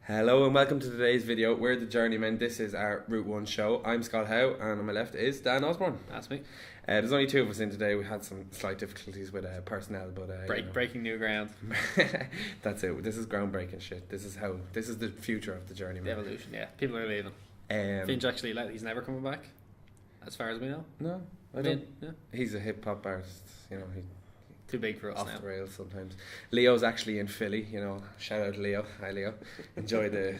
Hello and welcome to today's video. We're the Journeymen. This is our Route 1 show. I'm Scott Howe and on my left is Dan Osborne. That's me. There's only two of us in today. We had some slight difficulties with personnel, but Breaking new ground. that's it. This is groundbreaking shit. This is the future of the Journeymen. The evolution, yeah. People are leaving. Finch actually, he's never coming back, as far as we know. No, I don't. Yeah. He's a hip hop artist. He too big for us off now. the rails sometimes. Leo's actually in Philly. Shout out to Leo. Hi Leo. Enjoy the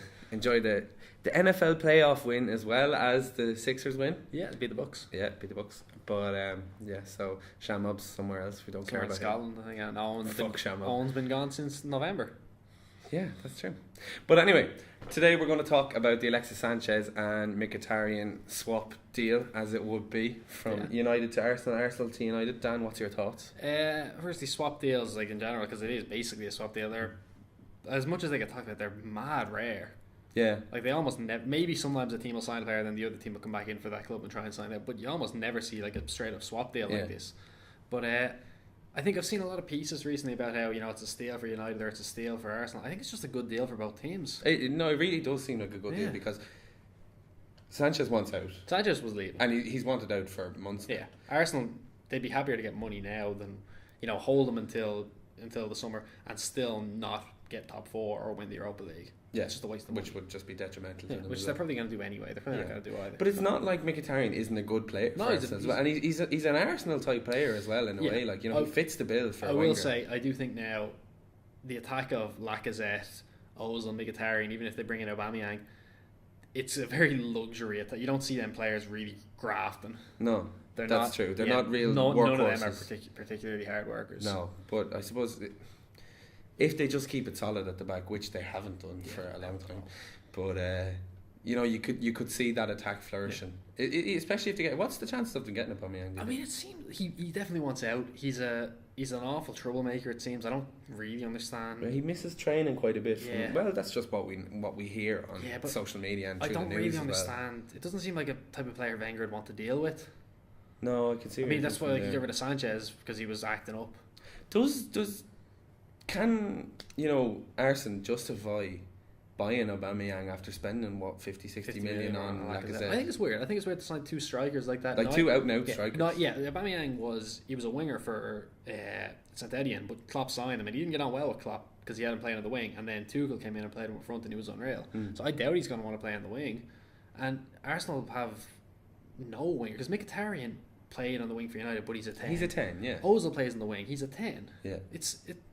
NFL playoff win as well as the Sixers win. Yeah, beat the Bucks. Yeah, beat the Bucks. But so Shamob's somewhere else. We don't care about Scotland. I think Owen's been gone since November. Yeah, that's true. But anyway, today we're going to talk about the Alexis Sanchez and Mkhitaryan swap deal, as it would be, from United to Arsenal, Arsenal to United. Dan, what's your thoughts? Firstly, swap deals, in general, because it is basically a swap deal. They're, as much as they get talked about, they're mad rare. Yeah. They almost never, maybe sometimes a team will sign a player, then the other team will come back in for that club and try and sign it, but you almost never see a straight up swap deal like this. But I think I've seen a lot of pieces recently about how it's a steal for United or it's a steal for Arsenal. I think it's just a good deal for both teams. It really does seem like a good deal because Sanchez wants out. Sanchez was leaving, and he's wanted out for months now. Yeah, Arsenal, they'd be happier to get money now than hold them until the summer and still not get top four or win the Europa League. Yeah, it's just a waste of money. Which would just be detrimental to them. Which they're probably going to do anyway. They're probably not going to do either. But it's not like Mkhitaryan isn't a good player for us as well. And he's an Arsenal type player as well in a way. He fits the bill for a winger. I will say, I do think now the attack of Lacazette, Ozil, Mkhitaryan, even if they bring in Aubameyang, it's a very luxury attack. You don't see them players really grafting. No, that's true. They're not real workhorses. None of them are particularly hard workers. No, but I suppose if they just keep it solid at the back, which they haven't done for a long time, but you could see that attack flourishing, especially if they get. What's the chances of them getting Aubameyang? I mean, it seems he definitely wants out. He's an awful troublemaker. It seems. I don't really understand. He misses training quite a bit. Well, that's just what we hear on social media and through the news. I don't really understand. It doesn't seem like a type of player Wenger would want to deal with. No, I can see. I mean, that's why he got rid of Sanchez, because he was acting up. Can Arsenal justify buying Aubameyang after spending 50 million on Lacazette? I think it's weird. to sign two strikers like that. Two out and out strikers. Aubameyang was a winger for Saint Etienne, but Klopp signed him and he didn't get on well with Klopp because he had him playing on the wing, and then Tuchel came in and played him up front and he was unreal. So I doubt he's going to want to play on the wing, and Arsenal have no winger because Mkhitaryan played on the wing for United, but he's a 10. He's a 10, yeah. Ozil plays on the wing. He's a 10. Yeah.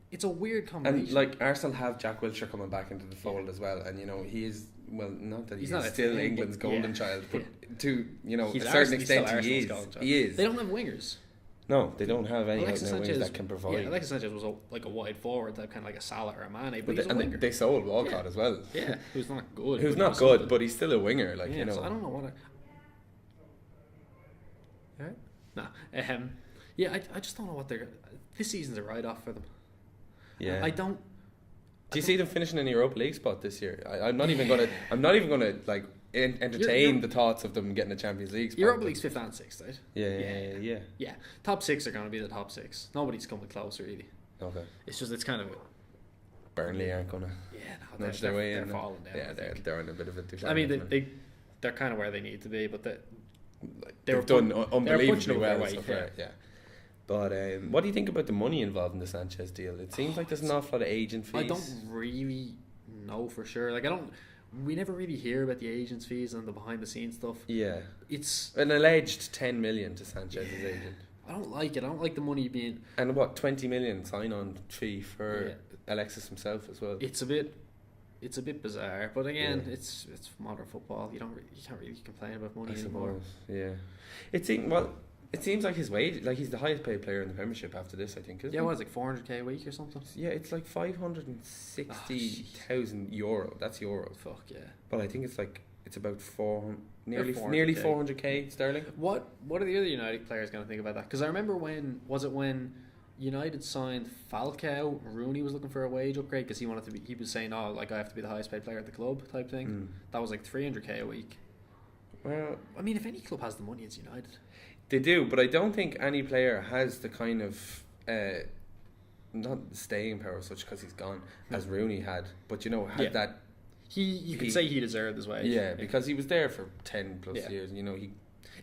It's a weird combination. And Arsenal have Jack Wilshere coming back into the fold as well, and he is, well, not that he's not still England's golden child, but to a certain extent he is. They don't have wingers. No, they don't have any wingers that can provide. Yeah, Alexis Sanchez was a wide forward type, kind of like a Salah or a Mane, but he's a winger. They sold Walcott as well. Yeah, who's not good. But he's still a winger. So I don't know what. I just don't know what they're. This season's a write-off for them. Yeah, I don't. Do you see them finishing in the Europa League spot this year? I'm not even gonna entertain the thoughts of them getting a Champions League spot. Europa League's 5th and 6th, right? Yeah. Top 6 are going to be the top 6. Nobody's coming close, really. Okay. It's kind of. Burnley aren't gonna. Nudge their way in. They're falling down. Yeah, they're on a bit of a decline. I mean, they're kind of where they need to be, but they've done unbelievably well so far. Yeah. Yeah. But what do you think about the money involved in the Sanchez deal? It seems like there's an awful lot of agent fees. I don't really know for sure. We never really hear about the agent's fees and the behind the scenes stuff. Yeah. It's an alleged 10 million to Sanchez's agent. I don't like it. I don't like the money being. And 20 million sign-on fee for Alexis himself as well. It's a bit bizarre, but again, it's modern football. You can't really complain about money anymore. Yeah. It seems like his wage, he's the highest paid player in the Premiership after this, I think, isn't he? What, it's 400k a week or something? Yeah, it's like 560,000 euro. That's euros. Fuck yeah. But I think it's about nearly 400k sterling. What are the other United players going to think about that? Because I remember when United signed Falcao, Rooney was looking for a wage upgrade because he was saying, I have to be the highest paid player at the club type thing. That was 300k a week. Well, I mean, if any club has the money, it's United. They do, but I don't think any player has the kind of not staying power such because he's gone as Rooney had, but had that you could say he deserved his wage. Yeah, because he was there for 10 plus years. You know,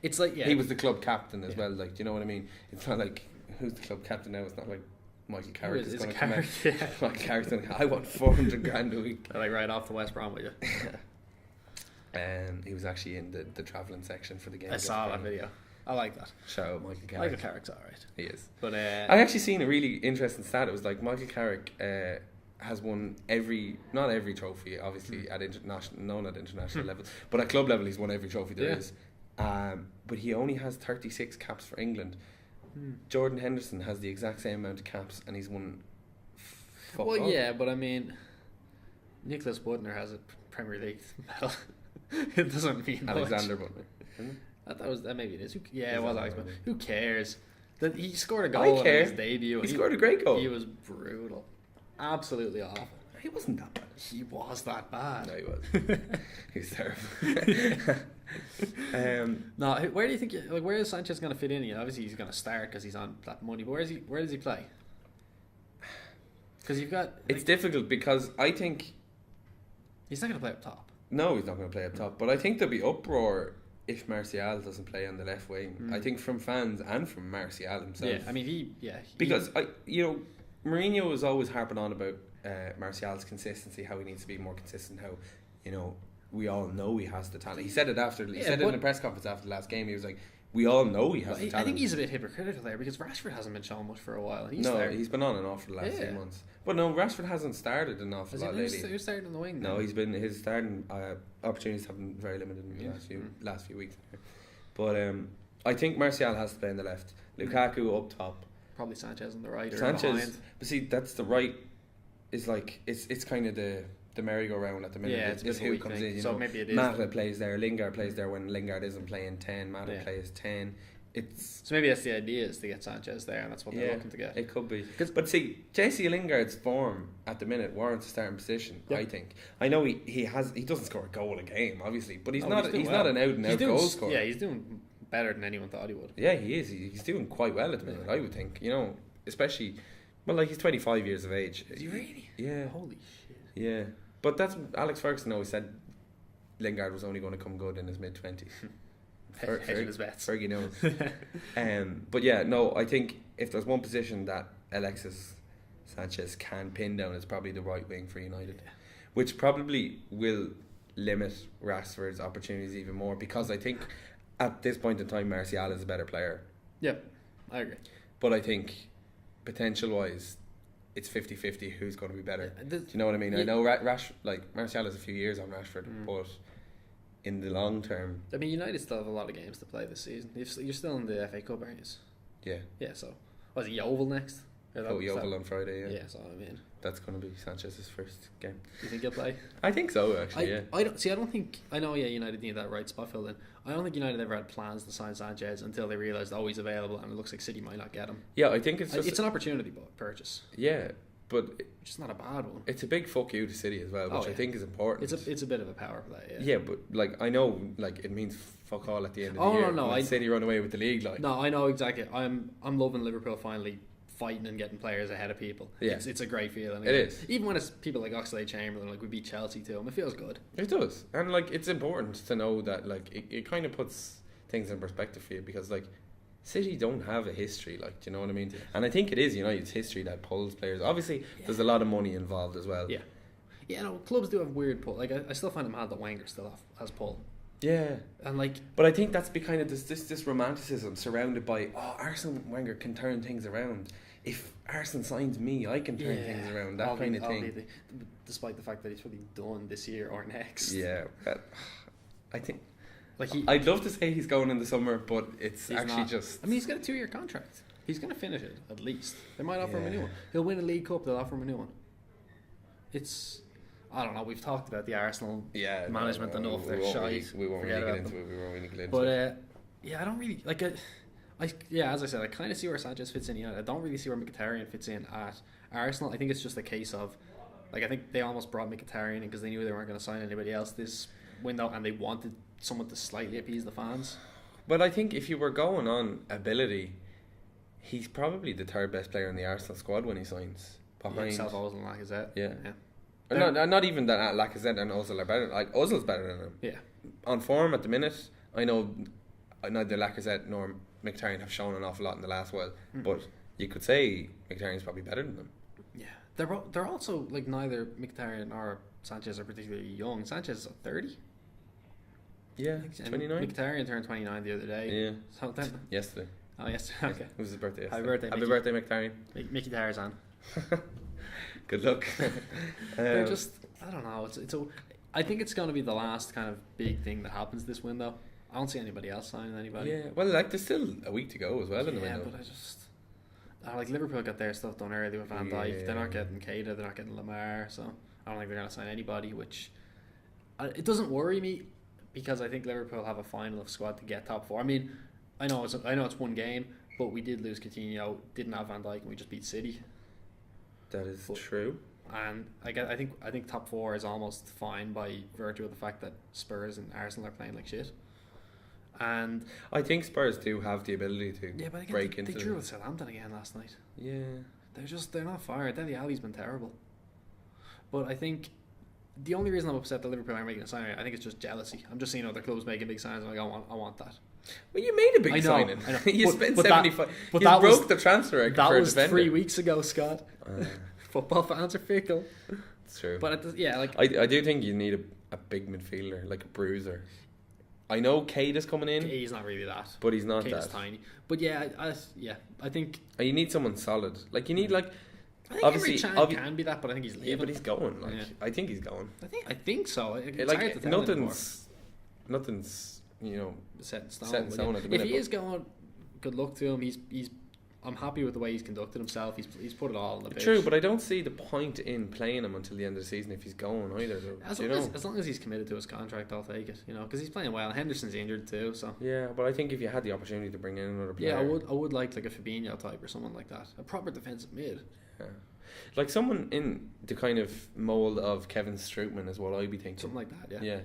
it's like he was the club captain as well. Like, do you know what I mean? It's not like who's the club captain now. It's not like Michael Carrick is going to come out. Michael Carrick's going to I want 400 grand a week. Like right off the West Brom with you. He was actually in the travelling section for the game. I saw that video. I like that. Shout out Michael Carrick. Michael Carrick's alright. He is. But I actually seen a really interesting stat. It was like Michael Carrick has won not every trophy, obviously at international level, but at club level he's won every trophy there is. But he only has 36 caps for England. Jordan Henderson has the exact same amount of caps and he's won. Well, yeah, but I mean, Nicholas Butner has a Premier League medal. It doesn't mean Alexander much. Butner. That maybe it is. It was Alex Butner. Who cares? That he scored a goal in his debut. He scored a great goal. He was brutal, absolutely awful. He wasn't that bad. He was that bad. No, he was. He was terrible. No, where do you think? Like, where is Sanchez going to fit in? Obviously, he's going to start because he's on that money. But where does he play? Because you've got. It's difficult because I think he's not going to play up top. No, he's not going to play up top. But I think there'll be uproar if Martial doesn't play on the left wing. I think from fans and from Martial himself. Yeah, I mean because Mourinho was always harping on about Martial's consistency, how he needs to be more consistent, how we all know he has the talent. He said it in the press conference after the last game. He was like, we all know he has the talent. I think he's a bit hypocritical there because Rashford hasn't been shown much for a while. He's been on and off for the last 6 months. But no, Rashford hasn't started an awful lot lately. Who's starting on the wing? No, his starting opportunities have been very limited in the last few weeks. But I think Martial has to play on the left. Lukaku up top. Probably Sanchez on the right or Sanchez, behind. but see, that's the right. Is like it's kind of the merry-go-round at the minute. Yeah, it's who comes in. So maybe it is. Mata plays there. Lingard plays there when Lingard isn't playing 10. Mata plays 10. So maybe that's the idea, is to get Sanchez there, and that's what they're looking to get. It could be. But see, Jesse Lingard's form at the minute warrants a starting position. Yep. I think. I know he doesn't score a goal a game, obviously, but he's not an out-and-out goal scorer. Yeah, he's doing better than anyone thought he would. Yeah, he is. He's doing quite well at the minute. I would think. Especially, he's 25 years of age. Is he really? Yeah. Holy shit. Yeah, but that's Alex Ferguson always said. Lingard was only going to come good in his mid-20s. Hedging his bets. Fergie knows. But yeah, no, I think if there's one position that Alexis Sanchez can pin down, it's probably the right wing for United, which probably will limit Rashford's opportunities even more, because I think at this point in time Martial is a better player. Yep, I agree. But I think potential-wise, it's 50-50 who's going to be better. Do you know what I mean? I know Martial has a few years on Rashford, but in the long term, I mean, United still have a lot of games to play this season. You're still in the FA Cup, aren't you? Yeah. Yeah. So, was it Yeovil next? Yeovil on Friday. Yeah. Yeah. So I mean, that's going to be Sanchez's first game. Do you think he'll play? I think so, actually. I don't think. I know. Yeah, United need that right spot filled in. I don't think United ever had plans to sign Sanchez until they realised he's available, and it looks like City might not get him. Yeah, I think it's an opportunity purchase. Yeah. But it's not a bad one. It's a big fuck you to City as well, which I think is important. It's a bit of a power play. Yeah, but I know it means fuck all at the end of the year. No, City run away with the league. No, I know exactly. I'm loving Liverpool finally fighting and getting players ahead of people. Yeah. It's a great feeling. It is. Even when it's people like Oxlade-Chamberlain, we beat Chelsea to them, it feels good. It does, and it's important to know that it kind of puts things in perspective for you, because City don't have a history, do you know what I mean? Yeah. And I think it is United's history that pulls players. Obviously, there's a lot of money involved as well. Yeah. Yeah, no, clubs do have weird pull. I still find it mad that Wenger still has pull. Yeah. And but I think that's kind of this romanticism surrounded by, Arsene Wenger can turn things around. If Arsene signs me, I can turn things around. That kind of thing. Despite the fact that he's probably done this year or next. Yeah. I think... I'd love to say he's going in the summer, but it's actually not. He's got a 2-year contract. He's going to finish it, at least. They might offer him a new one. He'll win a League Cup, they'll offer him a new one. I don't know, we've talked about the Arsenal management enough. They're shite. We won't really get into it. But, I don't really... as I said, I kind of see where Sanchez fits in. I don't really see where Mkhitaryan fits in at Arsenal. I think it's just a case of... I think they almost brought Mkhitaryan in because they knew they weren't going to sign anybody else this window, and they wanted someone to slightly appease the fans. But I think if you were going on ability, he's probably the third best player in the Arsenal squad when he signs. Behind himself, Ozil and Lacazette. Yeah. Not even that Lacazette and Ozil are better. Like Ozil's better than him. Yeah. On form at the minute, I know neither Lacazette nor Mkhitaryan have shown an awful lot in the last while, but you could say Mkhitaryan's probably better than them. Yeah, they're also like neither Mkhitaryan or Sanchez are particularly young. Sanchez is 30. Yeah, 29. Mkhitaryan turned 29 the other day. Yeah, So then, yesterday. oh yes, okay. It was his birthday. Happy Yesterday. birthday, Happy birthday, Mkhitaryan. Mickey Tarzan. Good luck. They're just, I don't know. I think it's going to be the last kind of big thing that happens this window. I don't see anybody else signing anybody. Yeah, well, like there's still a week to go as well in the Yeah, window. but like Liverpool got their stuff done early with Van Dijk. Yeah. They're not getting Keita. They're not getting Lamar. So I don't think they're going to sign anybody. Which it doesn't worry me because I think Liverpool have a fine enough squad to get top four. I mean, I know it's one game, but we did lose Coutinho. Didn't have Van Dijk, and we just beat City. That is true. And I think top four is almost fine by virtue of the fact that Spurs and Arsenal are playing like shit. And I think Spurs do have the ability to but again, break into. They drew with Southampton again last night. Yeah, They're not fired. Dele Alli's been terrible. But I think the only reason I'm upset that Liverpool aren't making a signing, I think it's just jealousy. I'm just seeing other clubs making big signings. I'm like, I want that. well, you made a big signing. I know. You spent 75. But you that broke the transfer record that for a was defender. 3 weeks ago, Scott. Football fans are fickle. It's true. But I do think you need a big midfielder, like a bruiser. I know Cade is coming in. He's not really that. But he's not Cade is that. tiny. But I think You need someone solid. Like you need I think obviously Emre Can can be that, but I think he's leaving. yeah, but he's going. Like Yeah. I think he's going. I think so. It's Like hard to tell nothing's set in stone. set in stone at the minute, If he but- is going, good luck to him. He's. I'm happy with the way he's conducted himself. He's put it all on the pitch. True, but I don't see the point in playing him until the end of the season if he's going either. Though, As long as he's committed to his contract, I'll take it. Because he's playing well. Henderson's injured too, so. Yeah, but I think if you had the opportunity to bring in another player, Yeah, I would like a Fabinho type or someone like that, a proper defensive mid. Yeah. Like someone in the kind of mold of Kevin Strootman is what I'd be thinking. Something like that, yeah. Yeah.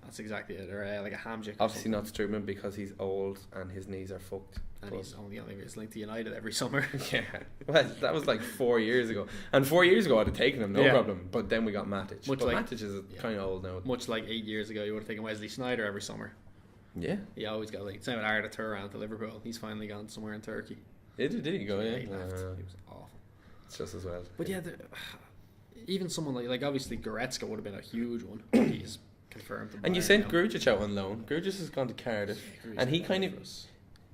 That's exactly it. Or like a Hamzik. Obviously not Strootman because he's old and his knees are fucked. And he's only linked to United every summer. Yeah. Well, that was like 4 years ago. And 4 years ago I'd have taken him, no problem. But then we got Matic. Matic is kind of old now. Much like 8 years ago, you would have taken Wesley Sneijder every summer. Yeah. He always got same with Arda Turan to Liverpool. He's finally gone somewhere in Turkey. Did he go? Yeah. He left. He was awful. It's just as well. But even someone like obviously Goretzka would have been a huge one. He's confirmed. And you sent Grujic out on loan. Grujic has gone to Cardiff, and he kind of.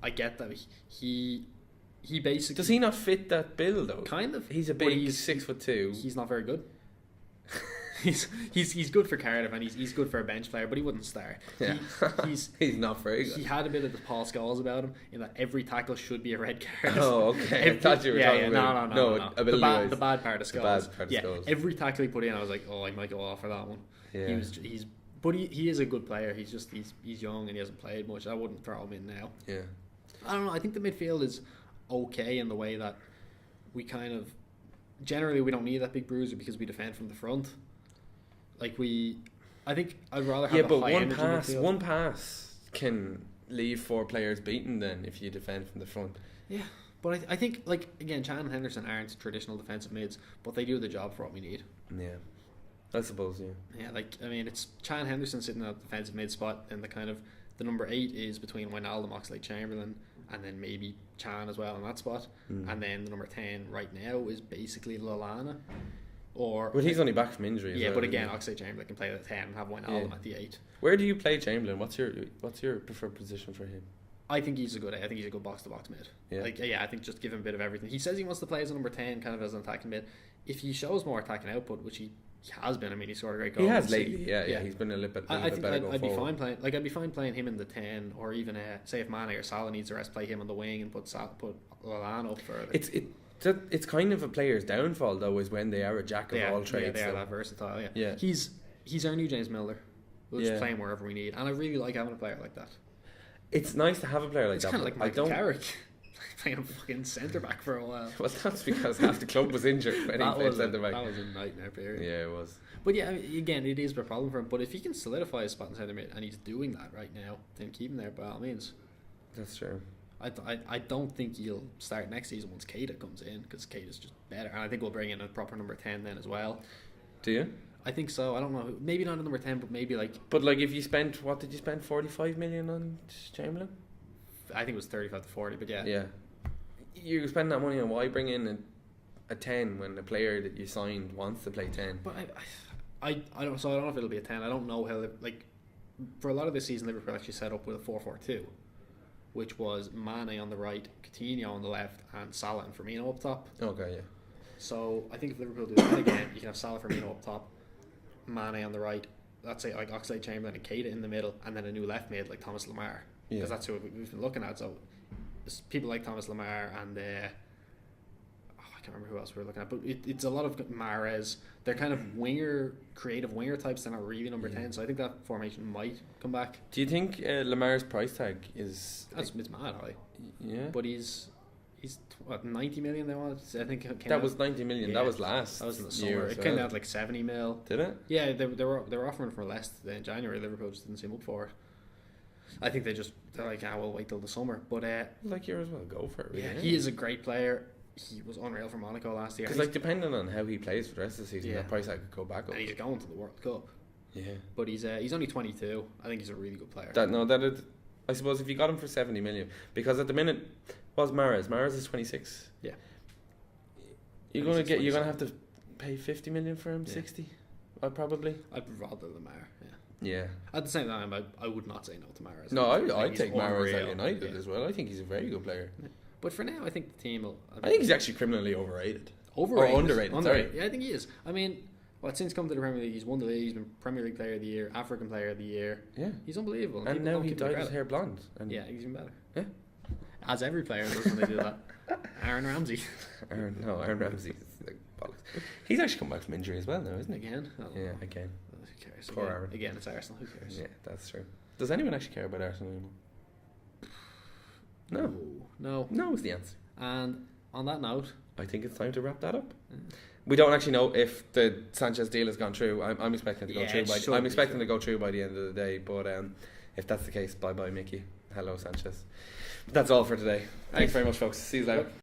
I get that he basically. Does he not fit that bill though? Kind of. He's a big 6'2". He's not very good. He's good for Cardiff and he's good for a bench player, but he wouldn't start. Yeah. He's not very good. He had a bit of the Paul Scholes about him in that every tackle should be a red card. Oh, okay. I thought you were talking about no. ability-wise. The bad part of Scholes. Scholes. Every tackle he put in, I was like, I might go off for that one. Yeah. But he is a good player. He's young and he hasn't played much. I wouldn't throw him in now. Yeah. I don't know. I think the midfield is okay in the way that we kind of generally we don't need that big bruiser because we defend from the front. I think I'd rather have but one pass can leave 4 players beaten then if you defend from the front. Yeah, but I think again, Chan and Henderson aren't traditional defensive mids, but they do the job for what we need. Yeah, I suppose. Yeah. Yeah, it's Chan Henderson sitting at the defensive mid spot, and the number 8 is between Wijnaldum, Oxlade-Chamberlain, and then maybe Chan as well in that spot, and then the number 10 right now is basically Lallana. But he's only back from injury. Yeah, but again, Oxlade-Chamberlain can play at the 10 and have Wijnaldum at the 8. Where do you play Chamberlain? What's your preferred position for him? I think he's a good box-to-box mid. Yeah. I think just give him a bit of everything. He says he wants to play as a number 10, kind of as an attacking mid. If he shows more attacking output, which he has been, he scored a great goal. He has lately, yeah. He's been a little bit better going I'd be forward. I'd be fine playing him in the 10, or even say if Mane or Salah needs a rest, play him on the wing and put Lallana up further. It's kind of a player's downfall though, is when they are a jack of all trades. Yeah, they are that versatile. Yeah. He's our new James Milner. We'll just play him wherever we need, and I really like having a player like that. It's nice to have a player like that. It's kind of like Michael Carrick playing a fucking centre back for a while. Well, that's because half the club was injured when he played centre back. That was a nightmare period. Yeah, it was. But yeah, again, it is a problem for him. But if he can solidify his spot in centre mid, and he's doing that right now, then keep him there by all means. That's true. I don't think he'll start next season once Keita comes in, because Keita's just better, and I think we'll bring in a proper number 10 then as well. Do you? I think so. I don't know. Maybe not at number 10, but maybe like. But like, if you spent, what did you spend? 45 million on Chamberlain? I think it was 35 to 40, but yeah. Yeah. You spend that money on why bring in a 10 when the player that you signed wants to play 10? But I don't. So I don't know if it'll be a 10. I don't know how like for a lot of this season, Liverpool actually set up with a 4-4-2, which was Mane on the right, Coutinho on the left, and Salah and Firmino up top. Okay, yeah. So I think if Liverpool do that again, you can have Salah, Firmino up top, Mane on the right. Let's say like Oxlade-Chamberlain and Keita in the middle, and then a new left mid like Thomas Lemar, because that's who we've been looking at. So people like Thomas Lemar and I can't remember who else we were looking at, but it's a lot of Mahrez. They're kind of creative winger types. They're not really number 10, so I think that formation might come back. Do you think Lamar's price tag is... It's mad high. Yeah. But he's what, 90 million they wanted? I think it came that out, was 90 million. yeah, that was last. That was in the summer. year. It came out like 70 mil. Did it? Yeah, they were offering for less in January. Liverpool just didn't seem up for it. I think they're like, we'll wait till the summer. But like, you as well go for it. Really, yeah, he is a great player. He was unreal for Monaco last year. Because like, depending on how he plays for the rest of the season, that price tag could go back up. And he's going to the World Cup. Yeah. But he's only 22. I think he's a really good player. I suppose if you got him for 70 million, because at the minute, what's Mahrez? Mahrez is 26. Yeah. You're gonna have to pay 50 million for him. 60. Probably. I'd rather Lemar. Yeah. At the same time, I would not say no to Mahrez. No, I'd take Mahrez at United as well. I think he's a very good player. Yeah. But for now, I think the team will... I think he's actually criminally overrated. Overrated? Or underrated, sorry. Yeah, I think he is. I mean, since coming to the Premier League, he's won the league, he's been Premier League Player of the Year, African Player of the Year. Yeah. He's unbelievable. And now he dyed his hair blonde. And yeah, he's even better. Yeah. As every player does when they do that. Aaron Ramsey. Aaron Ramsey is like bollocks. He's actually come back from injury as well now, isn't he? Again? Yeah, again. Who cares? Poor Aaron. Again, it's Arsenal. Who cares? Yeah, that's true. Does anyone actually care about Arsenal anymore? No. No is the answer. And on that note, I think it's time to wrap that up. We don't actually know if the Sanchez deal has gone through. I'm expecting to go through. I'm expecting to go through by the end of the day. But if that's the case, bye bye Mickey. Hello Sanchez. That's all for today. Thanks very much, folks. See you later.